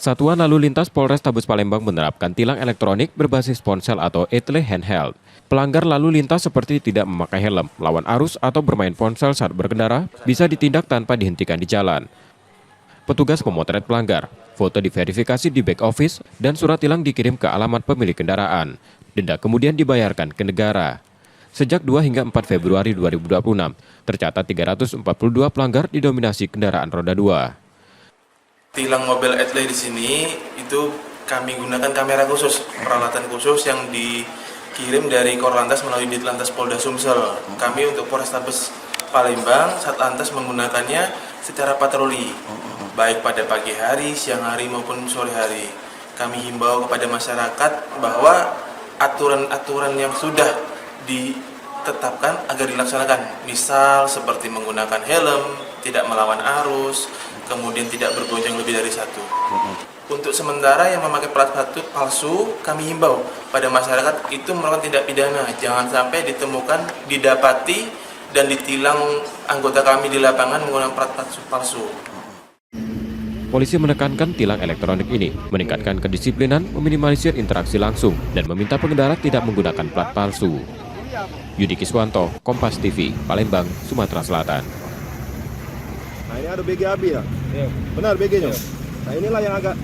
Satuan Lalu Lintas Polrestabes Palembang menerapkan tilang elektronik berbasis ponsel atau etle handheld. Pelanggar lalu lintas seperti tidak memakai helm, melawan arus atau bermain ponsel saat berkendara bisa ditindak tanpa dihentikan di jalan. Petugas memotret pelanggar, foto diverifikasi di back office, dan surat tilang dikirim ke alamat pemilik kendaraan. Denda kemudian dibayarkan ke negara. Sejak 2 hingga 4 Februari 2026, tercatat 342 pelanggar didominasi kendaraan roda 2. Tilang mobil etle di sini itu kami gunakan kamera khusus, peralatan khusus yang dikirim dari Korlantas melalui Ditlantas Polda Sumsel. Kami untuk Polrestabes Palembang Satlantas menggunakannya secara patroli, baik pada pagi hari, siang hari maupun sore hari. Kami himbau kepada masyarakat bahwa aturan-aturan yang sudah ditetapkan agar dilaksanakan, misal seperti menggunakan helm, tidak melawan arus, kemudian tidak bergoncang lebih dari satu. Untuk sementara yang memakai plat palsu, kami himbau pada masyarakat itu merupakan tindak pidana. Jangan sampai ditemukan, didapati, dan ditilang anggota kami di lapangan menggunakan plat palsu. Polisi menekankan tilang elektronik ini meningkatkan kedisiplinan, meminimalisir interaksi langsung, dan meminta pengendara tidak menggunakan plat palsu. Yudi Kiswanto, Kompas TV, Palembang, Sumatera Selatan. Nah ini ada BGAB ya? Benar BG-nya? Nah inilah yang agak